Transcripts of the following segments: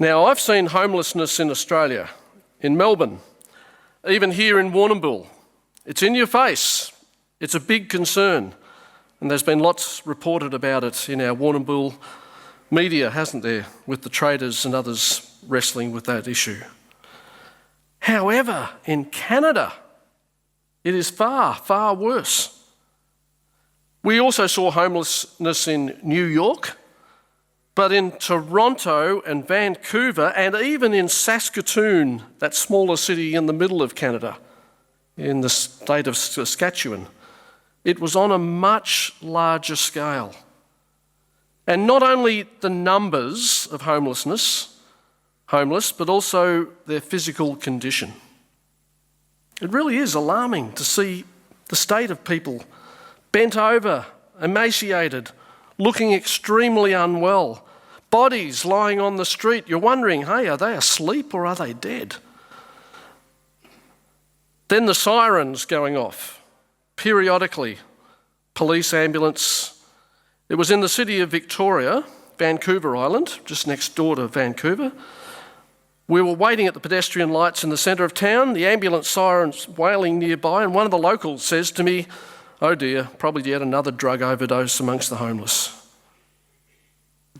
Now, I've seen homelessness in Australia, in Melbourne, even here in Warrnambool. It's in your face. It's a big concern. And there's been lots reported about it in our Warrnambool media, hasn't there, with the traders and others wrestling with that issue. However, in Canada, it is far, far worse. We also saw homelessness in New York, but in Toronto and Vancouver, and even in Saskatoon, that smaller city in the middle of Canada, in the state of Saskatchewan, it was on a much larger scale. And not only the numbers of homeless, but also their physical condition. It really is alarming to see the state of people bent over, emaciated, looking extremely unwell, bodies lying on the street. You're wondering, hey, are they asleep or are they dead? Then the sirens going off, periodically, police, ambulance. It was in the city of Victoria, Vancouver Island, just next door to Vancouver. We were waiting at the pedestrian lights in the centre of town, the ambulance sirens wailing nearby, and one of the locals says to me, "Oh dear, probably yet another drug overdose amongst the homeless."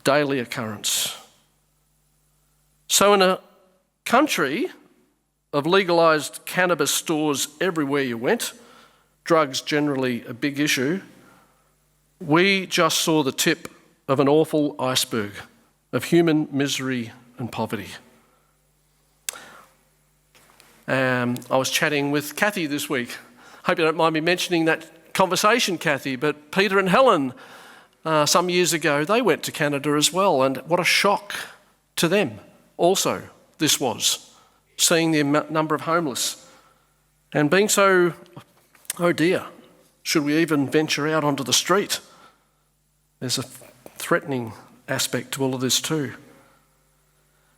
Daily occurrence. So in a country of legalised cannabis stores everywhere you went, drugs generally a big issue, we just saw the tip of an awful iceberg of human misery and poverty. I was chatting with Kathy this week. Hope you don't mind me mentioning that conversation, Kathy, but Peter and Helen, some years ago, they went to Canada as well, and what a shock to them also this was, seeing the number of homeless and being so, oh dear, should we even venture out onto the street? There's a threatening aspect to all of this too.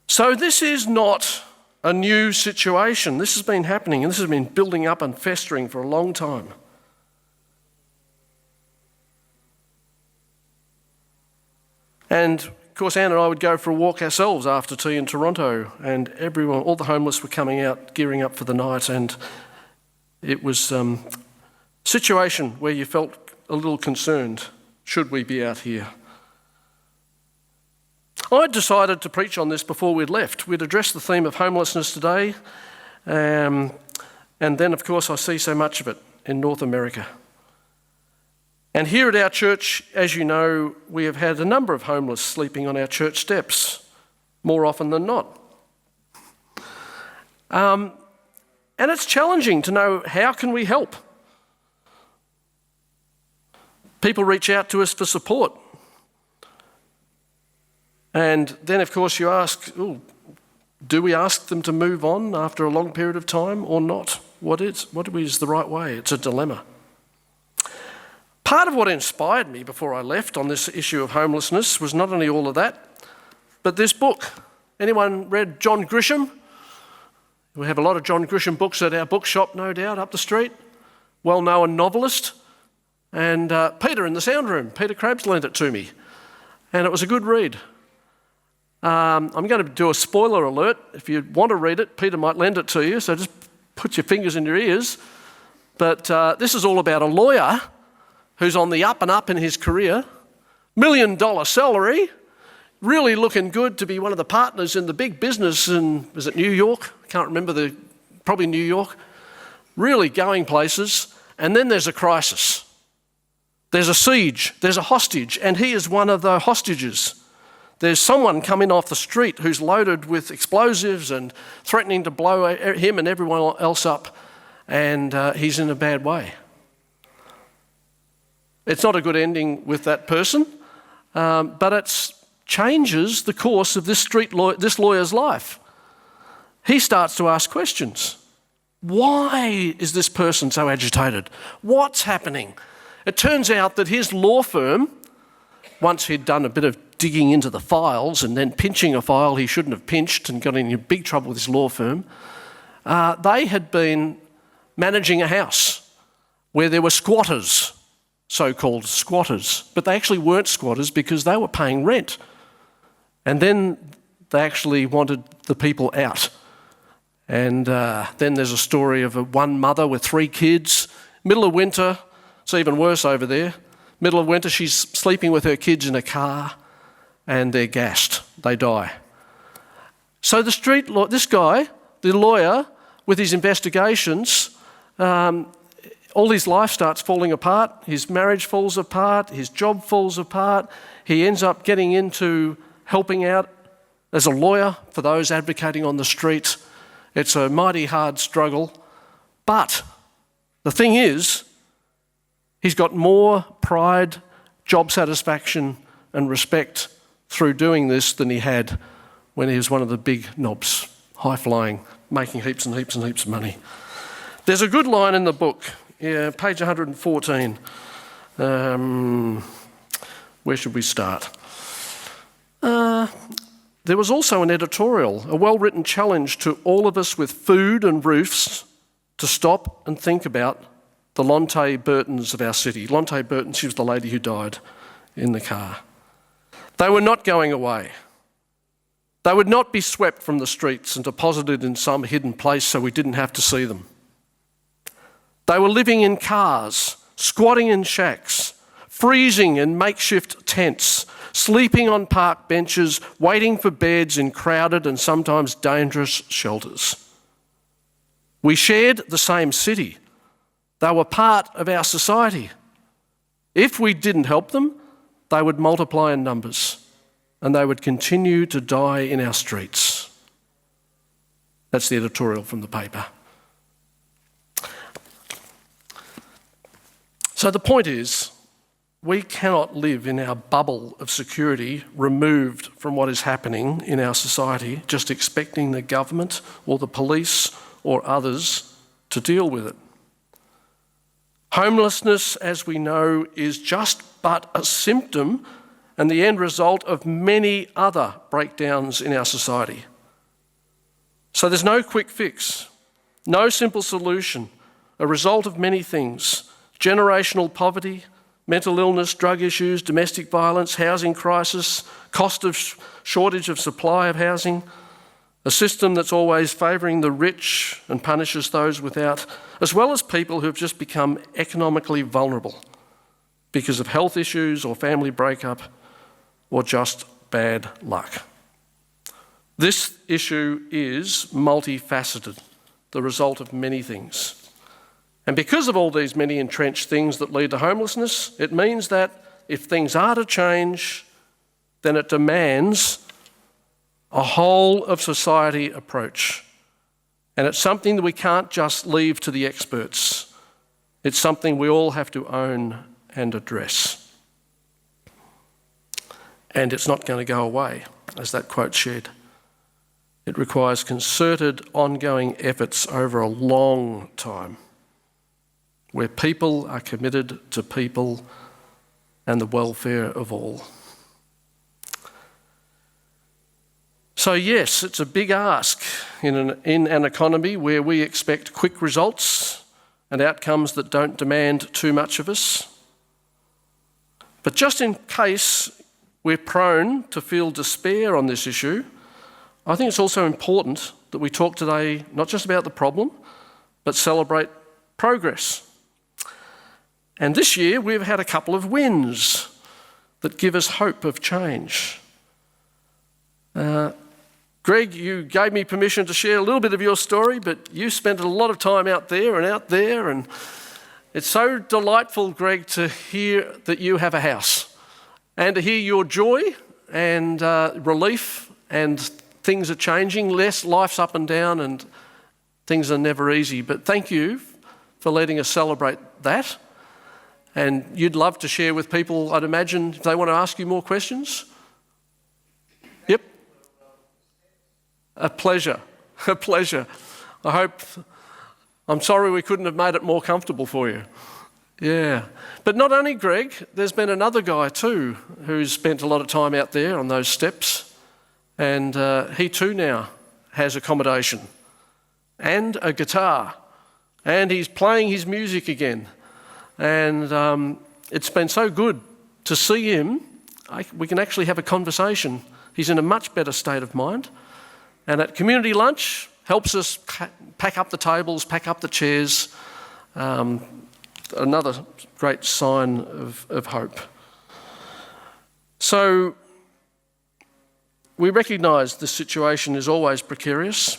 So this is not a new situation. This has been happening, and this has been building up and festering for a long time. And of course, Anne and I would go for a walk ourselves after tea in Toronto, and everyone, all the homeless were coming out, gearing up for the night, and it was a situation where you felt a little concerned. Should we be out here? I decided to preach on this before we'd left. We'd address the theme of homelessness today, and then, of course, I see so much of it in North America. And here at our church, as you know, we have had a number of homeless sleeping on our church steps, more often than not. And it's challenging to know, how can we help? People reach out to us for support. And then, of course, you ask, do we ask them to move on after a long period of time or not? What is the right way? It's a dilemma. Part of what inspired me before I left on this issue of homelessness was not only all of that, but this book. Anyone read John Grisham? We have a lot of John Grisham books at our bookshop, no doubt, up the street. Well-known novelist. And Peter in the sound room, Peter Krabs lent it to me. And it was a good read. I'm going to do a spoiler alert. If you want to read it, Peter might lend it to you, so just put your fingers in your ears. But this is all about a lawyer who's on the up and up in his career, $1 million salary, really looking good to be one of the partners in the big business in, is it New York? I can't remember, probably New York. Really going places. And then there's a crisis. There's a siege, there's a hostage, and he is one of the hostages. There's someone coming off the street who's loaded with explosives and threatening to blow him and everyone else up, and he's in a bad way. It's not a good ending with that person, but it changes the course of this lawyer's life. He starts to ask questions. Why is this person so agitated? What's happening? It turns out that his law firm, once he'd done a bit of digging into the files and then pinching a file he shouldn't have pinched and got in big trouble with his law firm, they had been managing a house where there were squatters, so-called squatters, but they actually weren't squatters because they were paying rent. And then They actually wanted the people out. And then there's a story of one mother with 3 kids. Middle of winter, it's even worse over there. Middle of winter, she's sleeping with her kids in a car and they're gassed. They die. So this guy, the lawyer, with his investigations, all his life starts falling apart. His marriage falls apart. His job falls apart. He ends up getting into helping out as a lawyer for those advocating on the street. It's a mighty hard struggle. But the thing is, he's got more pride, job satisfaction and respect through doing this than he had when he was one of the big knobs, high-flying, making heaps and heaps and heaps of money. There's a good line in the book, page 114. Where should we start? There was also an editorial, a well-written challenge to all of us with food and roofs to stop and think about the Lonte Burtons of our city. Lonte Burton, she was the lady who died in the car. They were not going away. They would not be swept from the streets and deposited in some hidden place so we didn't have to see them. They were living in cars, squatting in shacks, freezing in makeshift tents, sleeping on park benches, waiting for beds in crowded and sometimes dangerous shelters. We shared the same city. They were part of our society. If we didn't help them, they would multiply in numbers and they would continue to die in our streets. That's the editorial from the paper. So the point is, we cannot live in our bubble of security removed from what is happening in our society, just expecting the government or the police or others to deal with it. Homelessness, as we know, is just but a symptom and the end result of many other breakdowns in our society. So there's no quick fix, no simple solution, a result of many things: generational poverty, mental illness, drug issues, domestic violence, housing crisis, shortage of supply of housing, a system that's always favouring the rich and punishes those without, as well as people who have just become economically vulnerable because of health issues or family breakup or just bad luck. This issue is multifaceted, the result of many things. And because of all these many entrenched things that lead to homelessness, it means that if things are to change, then it demands a whole of society approach. And it's something that we can't just leave to the experts. It's something we all have to own and address. And it's not going to go away, as that quote said. It requires concerted, ongoing efforts over a long time, where people are committed to people and the welfare of all. So yes, it's a big ask in an economy where we expect quick results and outcomes that don't demand too much of us. But just in case we're prone to feel despair on this issue, I think it's also important that we talk today not just about the problem, but celebrate progress. And this year we've had a couple of wins that give us hope of change. Greg, you gave me permission to share a little bit of your story, but you spent a lot of time out there, and it's so delightful, Greg, to hear that you have a house and to hear your joy and relief, and things are changing, life's up and down and things are never easy. But thank you for letting us celebrate that. And you'd love to share with people, I'd imagine, if they want to ask you more questions. Yep. A pleasure. I'm sorry we couldn't have made it more comfortable for you. Yeah. But not only Greg, there's been another guy too who's spent a lot of time out there on those steps, and he too now has accommodation and a guitar, and he's playing his music again. And it's been so good to see him. We can actually have a conversation. he's in a much better state of mind. And at community lunch, helps us pack up the tables, pack up the chairs. Another great sign of hope. So we recognise the situation is always precarious,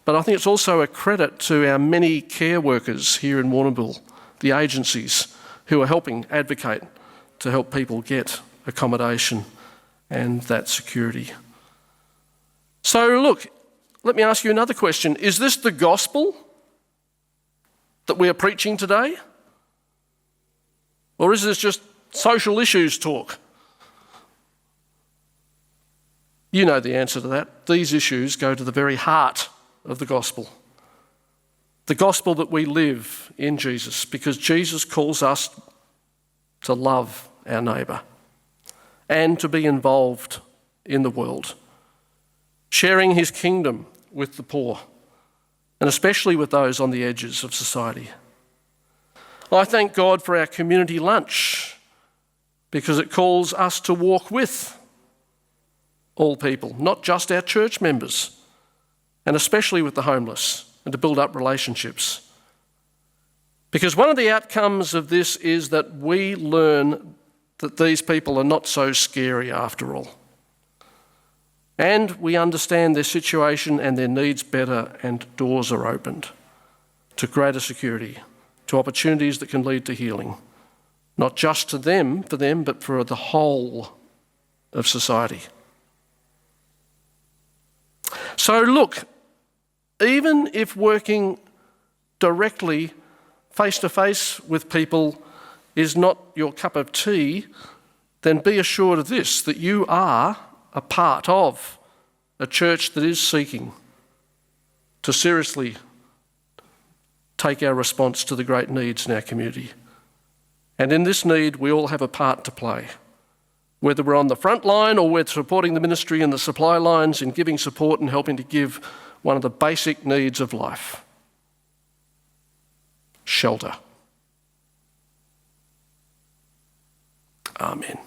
but I think it's also a credit to our many care workers here in Warrnambool, the agencies who are helping advocate to help people get accommodation and that security. So look, let me ask you another question. Is this the gospel that we are preaching today? Or is this just social issues talk? You know the answer to that. These issues go to the very heart of the gospel. The gospel that we live in Jesus, because Jesus calls us to love our neighbour and to be involved in the world, sharing his kingdom with the poor, and especially with those on the edges of society. I thank God for our community lunch, because it calls us to walk with all people, not just our church members, and especially with the homeless, and to build up relationships. Because one of the outcomes of this is that we learn that these people are not so scary after all. And we understand their situation and their needs better, and doors are opened to greater security, to opportunities that can lead to healing, not just for them, but for the whole of society. So look, even if working directly face-to-face with people is not your cup of tea, then be assured of this, that you are a part of a church that is seeking to seriously take our response to the great needs in our community. And in this need, we all have a part to play. Whether we're on the front line or we're supporting the ministry in the supply lines in giving support and helping to give one of the basic needs of life: shelter. Amen.